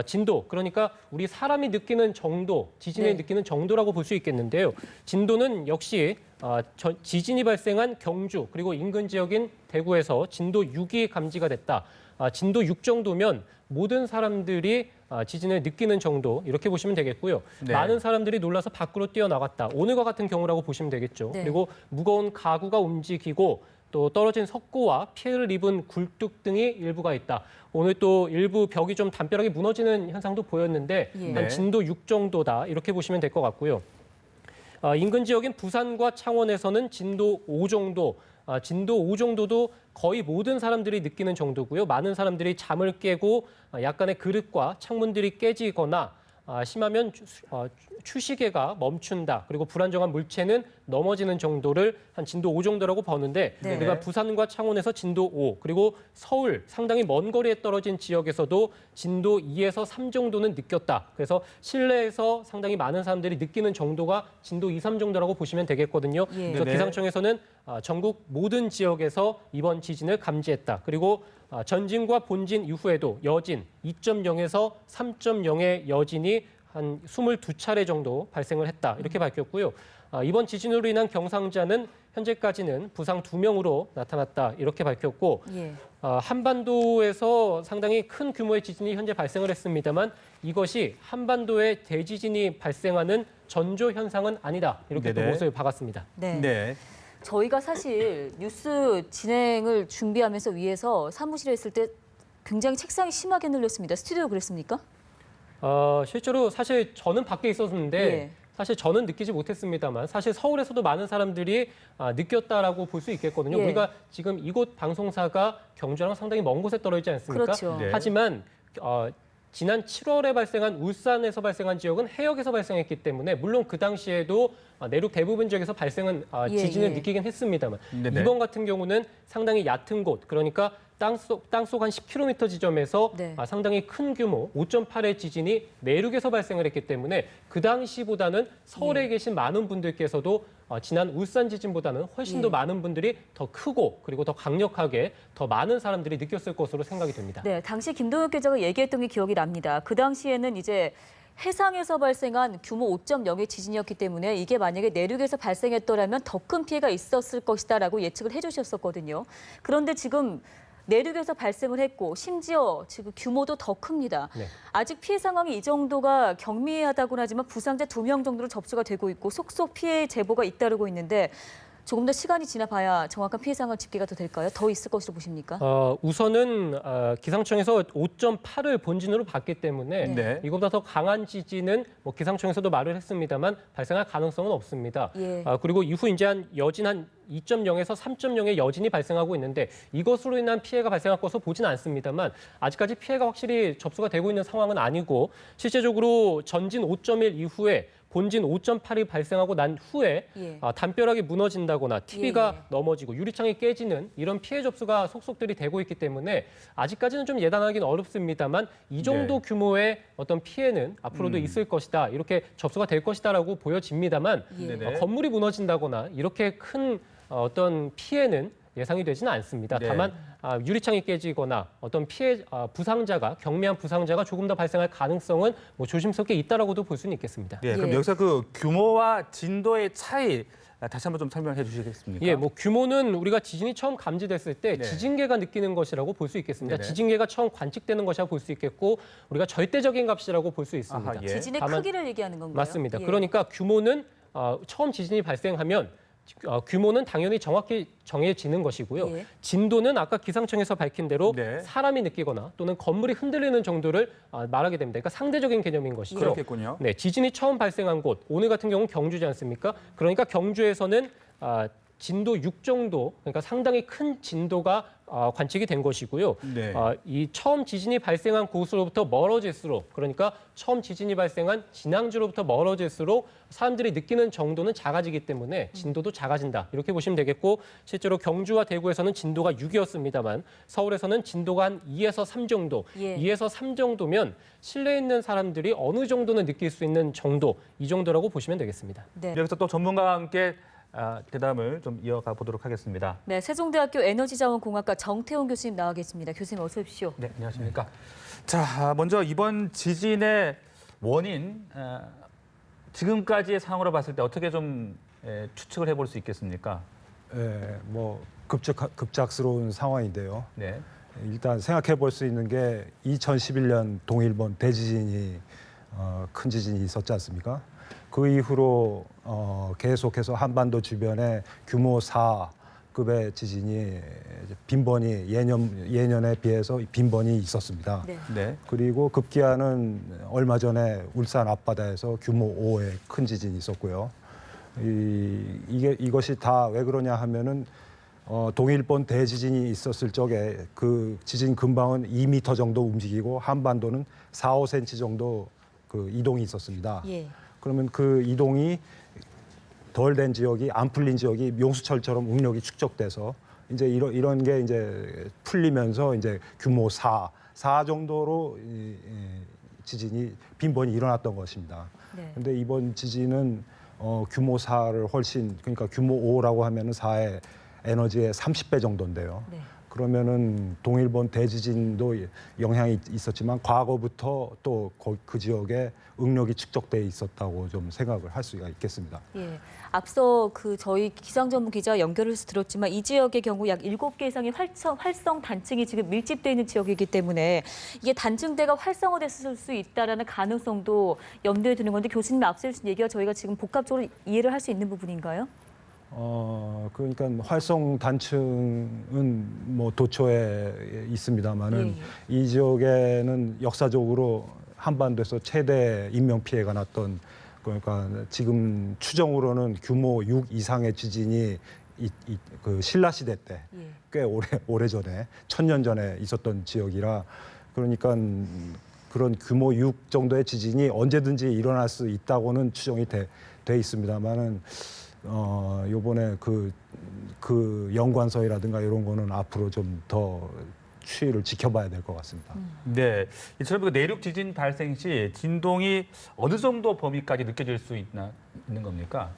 진도, 그러니까 우리 사람이 느끼는 정도, 지진을 느끼는 정도라고 볼 수 있겠는데요. 진도는 역시 지진이 발생한 경주 그리고 인근 지역인 대구에서 진도 6이 감지가 됐다. 진도 6 정도면 모든 사람들이 지진을 느끼는 정도 이렇게 보시면 되겠고요. 많은 사람들이 놀라서 밖으로 뛰어나갔다. 오늘과 같은 경우라고 보시면 되겠죠. 그리고 무거운 가구가 움직이고 또 떨어진 석고와 피해를 입은 굴뚝 등이 일부가 있다. 오늘 또 일부 벽이 좀 담벼락이 무너지는 현상도 보였는데 예. 한 진도 6 정도다 이렇게 보시면 될 것 같고요. 인근 지역인 부산과 창원에서는 진도 5 정도, 진도 5 정도도 거의 모든 사람들이 느끼는 정도고요. 많은 사람들이 잠을 깨고 약간의 그릇과 창문들이 깨지거나 심하면 추시개가 멈춘다. 그리고 불안정한 물체는 넘어지는 정도를 한 진도 5 정도라고 보는데 네. 우리가 부산과 창원에서 진도 5, 그리고 서울 상당히 먼 거리에 떨어진 지역에서도 진도 2에서 3 정도는 느꼈다. 그래서 실내에서 상당히 많은 사람들이 느끼는 정도가 진도 2, 3 정도라고 보시면 되겠거든요. 예. 그래서 네네. 기상청에서는 전국 모든 지역에서 이번 지진을 감지했다. 그리고 전진과 본진 이후에도 여진 2.0에서 3.0의 여진이 한 22차례 정도 발생을 했다. 이렇게 밝혔고요. 이번 지진으로 인한 경상자는 현재까지는 부상 2명으로 나타났다. 이렇게 밝혔고 예. 한반도에서 상당히 큰 규모의 지진이 현재 발생을 했습니다만 이것이 한반도에 대지진이 발생하는 전조 현상은 아니다. 이렇게 또 네네. 못을 박았습니다. 네. 네. 저희가 사실 뉴스 진행을 준비하면서 위에서 사무실에 있을 때 굉장히 책상이 심하게 눌렸습니다. 스튜디오 그랬습니까? 실제로 사실 저는 밖에 있었는데 예. 사실 저는 느끼지 못했습니다만 사실 서울에서도 많은 사람들이 느꼈다라고 볼 수 있겠거든요. 예. 우리가 지금 이곳 방송사가 경주랑 상당히 먼 곳에 떨어지지 않습니까? 그렇죠. 네. 하지만 지난 7월에 발생한 울산에서 발생한 지역은 해역에서 발생했기 때문에 물론 그 당시에도 내륙 대부분 지역에서 발생한 예, 지진을 예. 느끼긴 했습니다만 네네. 이번 같은 경우는 상당히 얕은 곳, 그러니까 땅속 한 10km 지점에서 네. 상당히 큰 규모 5.8의 지진이 내륙에서 발생을 했기 때문에 그 당시보다는 서울에 예. 계신 많은 분들께서도 지난 울산 지진보다는 훨씬 더 예. 많은 분들이 더 크고 그리고 더 강력하게 더 많은 사람들이 느꼈을 것으로 생각이 됩니다. 네, 당시 김동혁 기자가 얘기했던 게 기억이 납니다. 그 당시에는 이제 해상에서 발생한 규모 5.0의 지진이었기 때문에 이게 만약에 내륙에서 발생했더라면 더 큰 피해가 있었을 것이다라고 예측을 해주셨었거든요. 그런데 지금 내륙에서 발생을 했고 심지어 지금 규모도 더 큽니다. 네. 아직 피해 상황이 이 정도가 경미하다고는 하지만 부상자 2명 정도로 접수가 되고 있고 속속 피해 제보가 잇따르고 있는데 조금 더 시간이 지나봐야 정확한 피해 상황 집계가 더 될까요? 더 있을 것으로 보십니까? 우선은 기상청에서 5.8을 본진으로 봤기 때문에 네. 이거보다 더 강한 지진은 뭐 기상청에서도 말을 했습니다만 발생할 가능성은 없습니다. 예. 그리고 이후 이제 한 여진 한 2.0에서 3.0의 여진이 발생하고 있는데 이것으로 인한 피해가 발생할 것으로 보진 않습니다만 아직까지 피해가 확실히 접수가 되고 있는 상황은 아니고 실제적으로 전진 5.1 이후에 본진 5.8이 발생하고 난 후에 예. 담벼락이 무너진다거나 TV가 예, 예. 넘어지고 유리창이 깨지는 이런 피해 접수가 속속들이 되고 있기 때문에 아직까지는 좀 예단하기는 어렵습니다만 이 정도 네. 규모의 어떤 피해는 앞으로도 있을 것이다. 이렇게 접수가 될 것이다라고 보여집니다만 예. 네네. 건물이 무너진다거나 이렇게 큰 어떤 피해는 예상이 되지는 않습니다. 네. 다만 유리창이 깨지거나 어떤 피해 부상자가 경미한 부상자가 조금 더 발생할 가능성은 뭐 조심스럽게 있다라고도 볼 수는 있겠습니다. 예, 그럼 예. 여기서 그 규모와 진도의 차이 다시 한번 좀 설명해 주시겠습니까? 예, 뭐 규모는 우리가 지진이 처음 감지됐을 때 네. 지진계가 느끼는 것이라고 볼 수 있겠습니다. 네네. 지진계가 처음 관측되는 것이라고 볼 수 있겠고 우리가 절대적인 값이라고 볼 수 있습니다. 아하, 예. 지진의 다만- 크기를 얘기하는 건가요? 맞습니다. 예. 그러니까 규모는 처음 지진이 발생하면 규모는 당연히 정확히 정해지는 것이고요. 예. 진도는 아까 기상청에서 밝힌 대로 네. 사람이 느끼거나 또는 건물이 흔들리는 정도를 말하게 됩니다. 그러니까 상대적인 개념인 것이죠. 그렇겠군요. 네, 지진이 처음 발생한 곳, 오늘 같은 경우는 경주지 않습니까? 그러니까 경주에서는 진도 6 정도, 그러니까 상당히 큰 진도가 관측이 된 것이고요. 네. 이 처음 지진이 발생한 곳으로부터 멀어질수록, 그러니까 처음 지진이 발생한 진앙지로부터 멀어질수록 사람들이 느끼는 정도는 작아지기 때문에 진도도 작아진다. 이렇게 보시면 되겠고, 실제로 경주와 대구에서는 진도가 6이었습니다만 서울에서는 진도가 한 2에서 3 정도, 예. 2에서 3 정도면 실내에 있는 사람들이 어느 정도는 느낄 수 있는 정도, 이 정도라고 보시면 되겠습니다. 네. 여기서 또 전문가와 함께 대담을 좀 이어가 보도록 하겠습니다. 네, 세종대학교 에너지자원공학과 정태훈 교수님 나와 계십니다. 교수님 어서 오십시오. 네, 안녕하십니까. 자, 먼저 이번 지진의 원인, 지금까지의 상황으로 봤을 때 어떻게 좀 추측을 해볼 수 있겠습니까? 예, 뭐 급작스러운 상황인데요. 네. 일단 생각해 볼 수 있는 게 2011년 동일본 대지진이 큰 지진이 있었지 않습니까? 그 이후로 계속해서 한반도 주변에 규모 4, 급의 지진이 빈번히 예년에 비해서 빈번히 있었습니다. 네. 네. 그리고 급기야는 얼마 전에 울산 앞바다에서 규모 5의 큰 지진이 있었고요. 이것이 다 왜 그러냐 하면은 동일본 대지진이 있었을 적에 그 지진 근방은 2m 정도 움직이고 한반도는 4, 5cm 정도 그 이동이 있었습니다. 예. 그러면 그 이동이 덜 된 지역이 안 풀린 지역이 용수철처럼 응력이 축적돼서 이제 이런 게 이제 풀리면서 이제 규모 4 정도로 지진이 빈번히 일어났던 것입니다. 네. 근데 이번 지진은 규모 4를 훨씬 그러니까 규모 5라고 하면은 4의 에너지의 30배 정도인데요. 네. 그러면은 동일본 대지진도 영향이 있었지만 과거부터 또 그 지역에 응력이 축적돼 있었다고 좀 생각을 할 수가 있겠습니다. 예. 앞서 저희 기상 전문 기자 연결해서 들었지만 이 지역의 경우 약 7개 이상의 활성 단층이 지금 밀집되어 있는 지역이기 때문에 이게 단층대가 활성화됐을 수 있다라는 가능성도 염두에 두는 건데 교수님 앞서 해주신 얘기와 저희가 지금 복합적으로 이해를 할 수 있는 부분인가요? 그러니까 활성 단층은 뭐 도처에 있습니다만은 예. 이 지역에는 역사적으로 한반도에서 최대 인명 피해가 났던 그러니까 지금 추정으로는 규모 6 이상의 지진이 그 신라 시대 때 꽤 예. 오래 전에 1000년 전에 있었던 지역이라 그러니까 그런 규모 6 정도의 지진이 언제든지 일어날 수 있다고는 추정이 돼 있습니다만은 요번에 그 연관서라든가 이런 거는 앞으로 좀 더 추이를 지켜봐야 될 것 같습니다. 네. 이처럼 내륙 지진 발생 시 진동이 어느 정도 범위까지 느껴질 수 있는 겁니까?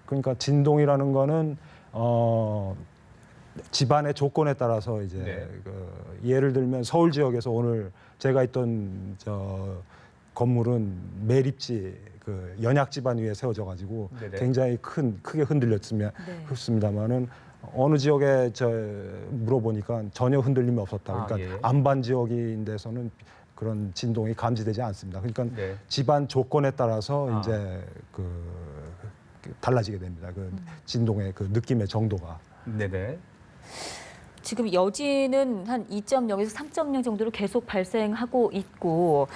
그러니까 진동이라는 거는 집안의 조건에 따라서 이제 네. 예를 들면 서울 지역에서 오늘 제가 있던 건물은 매립지 연약 지반 위에 세워져 가지고 네네. 굉장히 크게 흔들렸습니다만은 어느 지역에 물어보니까 전혀 흔들림이 없었다. 그러니까 예. 안반 지역인 데서는 그런 진동이 감지되지 않습니다. 그러니까 네. 집안 조건에 따라서 아. 이제 달라지게 됩니다. 진동의 느낌의 정도가. 네네. 지금 여진은 한 2.0에서 3.0 정도로 계속 발생하고 있고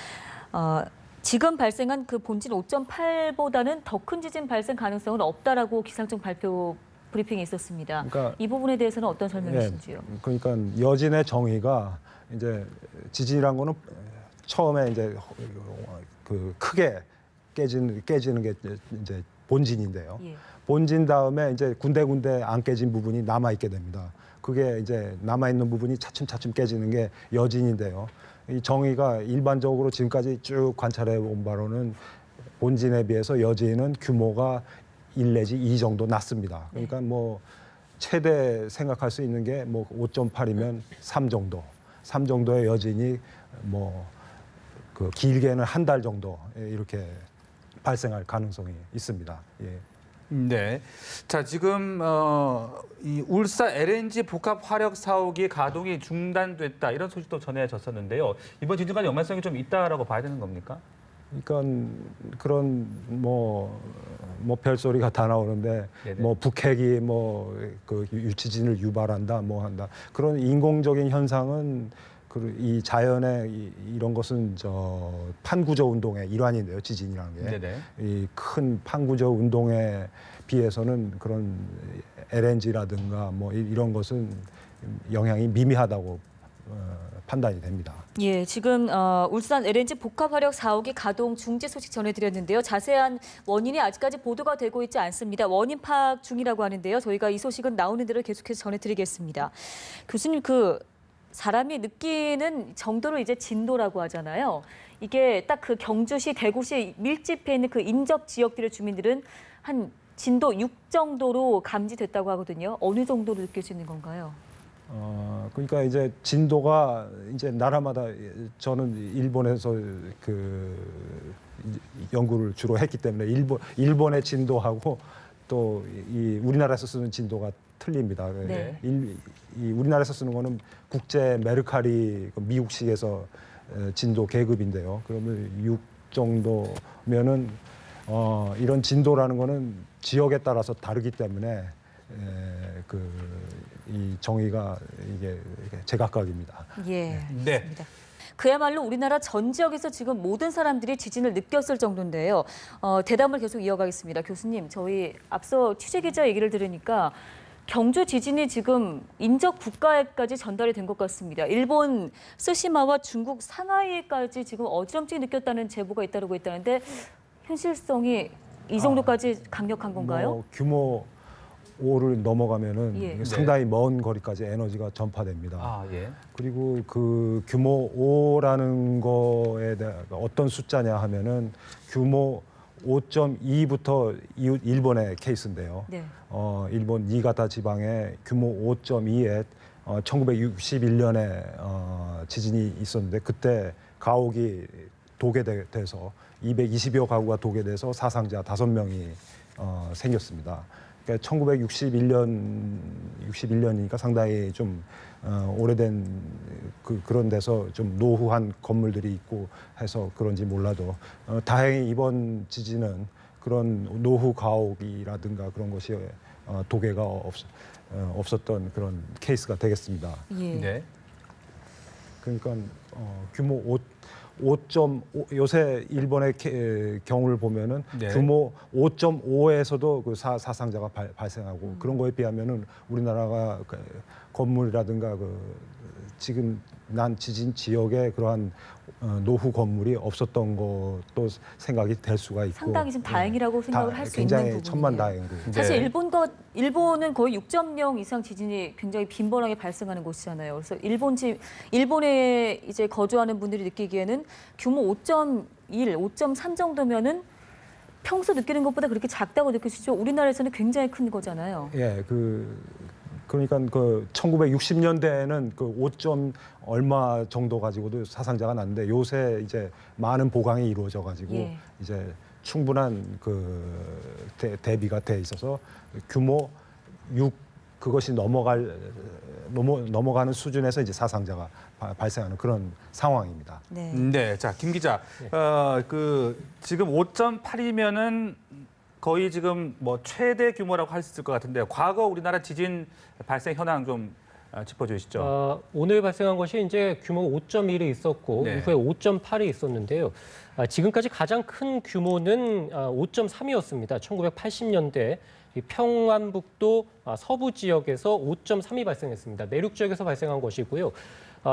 지금 발생한 그 본진 5.8보다는 더 큰 지진 발생 가능성은 없다라고 기상청 발표 브리핑이 있었습니다. 그러니까 이 부분에 대해서는 어떤 설명이신지요? 그러니까 여진의 정의가 이제 지진이란 거는 처음에 이제 크게 깨지는 게 이제 본진인데요. 예. 본진 다음에 이제 군데군데 안 깨진 부분이 남아 있게 됩니다. 그게 이제 남아 있는 부분이 차츰차츰 깨지는 게 여진인데요. 이 정의가 일반적으로 지금까지 쭉 관찰해 온 바로는 본진에 비해서 여진은 규모가 1 내지 2 정도 낮습니다. 그러니까 뭐 최대 생각할 수 있는 게 뭐 5.8이면 3 정도의 여진이 뭐 길게는 한 달 정도 이렇게 발생할 가능성이 있습니다. 예. 네. 자, 지금 이 울산 LNG 복합 화력 사옥이 가동이 중단됐다 이런 소식도 전해졌었는데요. 이번 지진과 연관성이 좀 있다라고 봐야 되는 겁니까? 그러니까 그런 뭐 별소리가 다 나오는데 네네. 뭐 북핵이 지진을 유발한다 뭐 한다 그런 인공적인 현상은 이 자연의 이런 것은 판구조 운동의 일환인데요. 지진이라는 게 네네. 이 큰 판구조 운동에 비해서는 그런 LNG라든가 뭐 이런 것은 영향이 미미하다고 판단이 됩니다. 예, 지금 울산 LNG 복합화력 4호기 가동 중지 소식 전해드렸는데요. 자세한 원인이 아직까지 보도가 되고 있지 않습니다. 원인 파악 중이라고 하는데요. 저희가 이 소식은 나오는 대로 계속해서 전해드리겠습니다. 교수님, 사람이 느끼는 정도로 이제 진도라고 하잖아요. 이게 딱 경주시, 대구시 밀집해 있는 인접 지역들의 주민들은 한 진도 6 정도로 감지됐다고 하거든요. 어느 정도로 느껴지는 건가요? 그러니까 이제 진도가 이제 나라마다 저는 일본에서 연구를 주로 했기 때문에 일본의 진도하고 또 이 우리나라에서 쓰는 진도가 틀립니다. 네. 이 우리나라에서 쓰는 거는 국제 메르카리 미국식에서 진도 계급인데요. 그러면 6 정도면은 이런 진도라는 거는 지역에 따라서 다르기 때문에 이 정의가 이게 제각각입니다. 예. 네. 알겠습니다. 그야말로 우리나라 전 지역에서 지금 모든 사람들이 지진을 느꼈을 정도인데요. 대담을 계속 이어가겠습니다. 교수님, 저희 앞서 취재 기자 얘기를 들으니까 경주 지진이 지금 인접 국가에까지 전달이 된 것 같습니다. 일본 쓰시마와 중국 상하이까지 지금 어지럼증이 느꼈다는 제보가 잇따르고 있다는데 현실성이 이 정도까지 강력한 건가요? 뭐 규모 5를 넘어가면은 예. 이게 상당히 먼 거리까지 에너지가 전파됩니다. 아, 예. 그리고 그 규모 5라는 거에 대한 어떤 숫자냐 하면은 규모 5.2부터 일본의 케이스인데요. 네. 일본 니가타 지방에 규모 5.2에 1961년에 지진이 있었는데 그때 가옥이 도개돼서 220여 가구가 도개돼서 사상자 5명이 생겼습니다. 그러니까 1961년이니까 상당히 좀 오래된 그런 데서 좀 노후한 건물들이 있고 해서 그런지 몰라도 다행히 이번 지진은 그런 노후 가옥이라든가 그런 것이 도개가 없었던 그런 케이스가 되겠습니다. 예. 네. 그러니까 규모 5.5 요새 일본의 경우를 보면은 네. 규모 5.5에서도 그 사상자가 발생하고 그런 거에 비하면은 우리나라가 그 건물이라든가 지금 난 지진 지역에 그러한 노후 건물이 없었던 것도 생각이 될 수가 있고 상당히 좀 다행이라고 생각을 할 수 있는 부분이에요. 굉장히 천만다행이고 사실 네. 일본은 거의 6.0 이상 지진이 굉장히 빈번하게 발생하는 곳이잖아요. 그래서 일본에 이제 거주하는 분들이 느끼기에는 규모 5.1, 5.3 정도면은 평소 느끼는 것보다 그렇게 작다고 느낄 수 있죠. 우리나라에서는 굉장히 큰 거잖아요. 예, 그러니까 1960년대에는 5점 얼마 정도 가지고도 사상자가 났는데 요새 이제 많은 보강이 이루어져 가지고 예. 이제 충분한 대비가 돼 있어서 규모 6 그것이 넘어가는 수준에서 이제 사상자가 발생하는 그런 상황입니다. 네. 네, 자, 김 기자, 지금 5.8이면은 거의 지금 뭐 최대 규모라고 할 수 있을 것 같은데 과거 우리나라 지진 발생 현황 좀 짚어주시죠. 오늘 발생한 것이 이제 규모 5.1이 있었고 네. 이후에 5.8이 있었는데요. 지금까지 가장 큰 규모는 5.3이었습니다. 1980년대 평안북도 서부 지역에서 5.3이 발생했습니다. 내륙 지역에서 발생한 것이고요.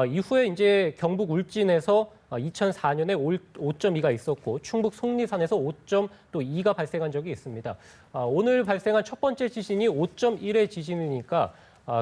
이후에 이제 경북 울진에서 2004년에 5.2가 있었고 충북 속리산에서 5.2가 발생한 적이 있습니다. 오늘 발생한 첫 번째 지진이 5.1의 지진이니까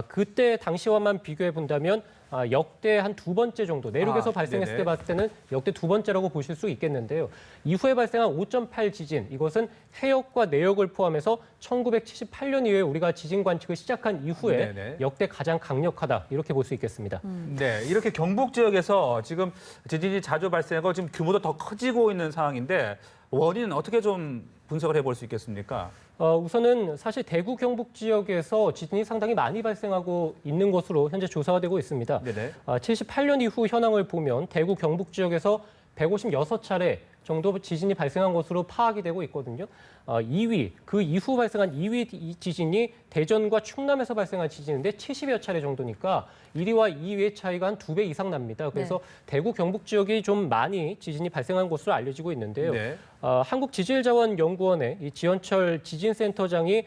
그때 당시와만 비교해 본다면 역대 한 두 번째 정도 내륙에서 발생했을 네네. 때 봤을 때는 역대 두 번째라고 보실 수 있겠는데요. 이후에 발생한 5.8 지진 이것은 해역과 내역을 포함해서 1978년 이후에 우리가 지진 관측을 시작한 이후에 네네. 역대 가장 강력하다 이렇게 볼 수 있겠습니다. 네, 이렇게 경북 지역에서 지금 지진이 자주 발생하고 지금 규모도 더 커지고 있는 상황인데 원인은 어떻게 좀 분석을 해볼 수 있겠습니까? 우선은 사실 대구 경북 지역에서 지진이 상당히 많이 발생하고 있는 것으로 현재 조사가 되고 있습니다. 네네. 78년 이후 현황을 보면 대구 경북 지역에서 156차례 정도 지진이 발생한 것으로 파악이 되고 있거든요. 2위, 그 이후 발생한 2위 지진이 대전과 충남에서 발생한 지진인데 70여 차례 정도니까 1위와 2위의 차이가 한 2배 이상 납니다. 그래서 네. 대구 경북 지역이 좀 많이 지진이 발생한 것으로 알려지고 있는데요. 네. 한국지질자원연구원의 이 지원철 지진센터장이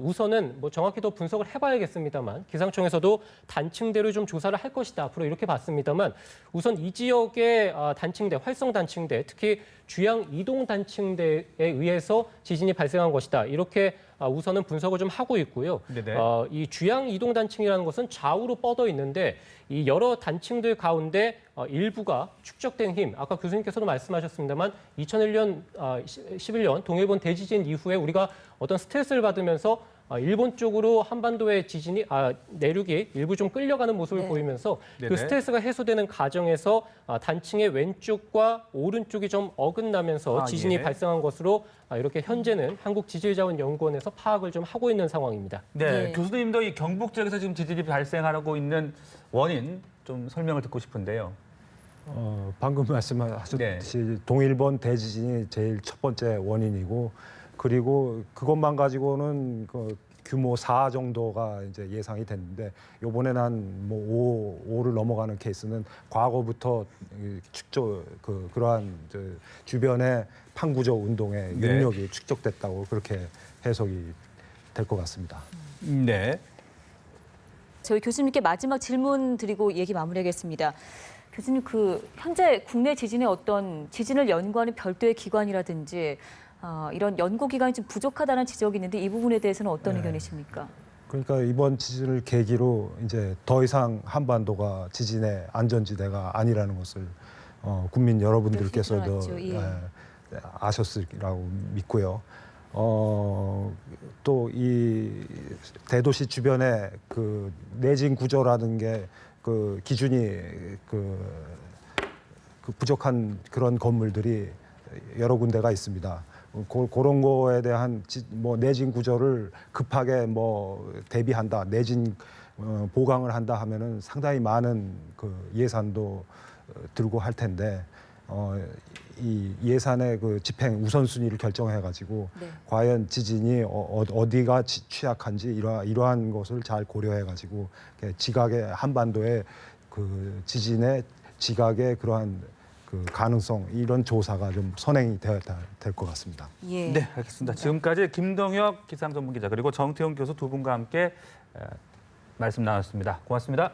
우선은 뭐 정확히 더 분석을 해봐야겠습니다만 기상청에서도 단층대로 좀 조사를 할 것이다 앞으로 이렇게 봤습니다만 우선 이 지역의 단층대, 활성 단층대, 특히 주양 이동 단층대에 의해서 지진이 발생한 것이다 이렇게 우선은 분석을 좀 하고 있고요. 네네. 이 주양 이동 단층이라는 것은 좌우로 뻗어 있는데 이 여러 단층들 가운데 일부가 축적된 힘, 아까 교수님께서도 말씀하셨습니다만 2001년, 11년 동일본 대지진 이후에 우리가 어떤 스트레스를 받으면서 일본 쪽으로 한반도의 지진이 내륙이 일부 좀 끌려가는 모습을 네. 보이면서 네네. 그 스트레스가 해소되는 과정에서 단층의 왼쪽과 오른쪽이 좀 어긋나면서 지진이 예. 발생한 것으로 이렇게 현재는 한국지질자원연구원에서 파악을 좀 하고 있는 상황입니다. 네, 네. 교수님도 이 경북 지역에서 지금 지진이 발생하고 있는 원인 좀 설명을 듣고 싶은데요. 방금 말씀하셨듯이 네. 동일본 대지진이 제일 첫 번째 원인이고 그리고 그것만 가지고는 그 규모 4 정도가 이제 예상이 됐는데 요번에는 한뭐 5를 넘어가는 케이스는 과거부터 축적 그러한 주변의 판구적 운동의 네. 능력이 축적됐다고 그렇게 해석이 될 것 같습니다. 네. 저희 교수님께 마지막 질문 드리고 얘기 마무리하겠습니다. 교수님, 현재 국내 지진의 어떤 지진을 연구하는 별도의 기관이라든지 이런 연구 기관이 좀 부족하다는 지적이 있는데 이 부분에 대해서는 어떤 의견이십니까? 그러니까 이번 지진을 계기로 이제 더 이상 한반도가 지진의 안전지대가 아니라는 것을 국민 여러분들께서도 드러났죠. 예. 아셨으리라고 믿고요. 또 이 대도시 주변에 그 내진 구조라는 게 그 기준이 그 부족한 그런 건물들이 여러 군데가 있습니다. 그런 거에 대한 뭐 내진 구조를 급하게 뭐 대비한다, 내진 보강을 한다 하면은 상당히 많은 그 예산도 들고 할 텐데 이 예산의 그 집행 우선순위를 결정해가지고 네. 과연 지진이 어디가 취약한지 이러한 것을 잘 고려해가지고 지각의 한반도의 그 지진의 지각의 그러한 그 가능성 이런 조사가 좀 선행이 되어야 될 것 같습니다. 예. 네, 알겠습니다. 지금까지 김동혁 기상전문기자 그리고 정태훈 교수 두 분과 함께 말씀 나눴습니다. 고맙습니다.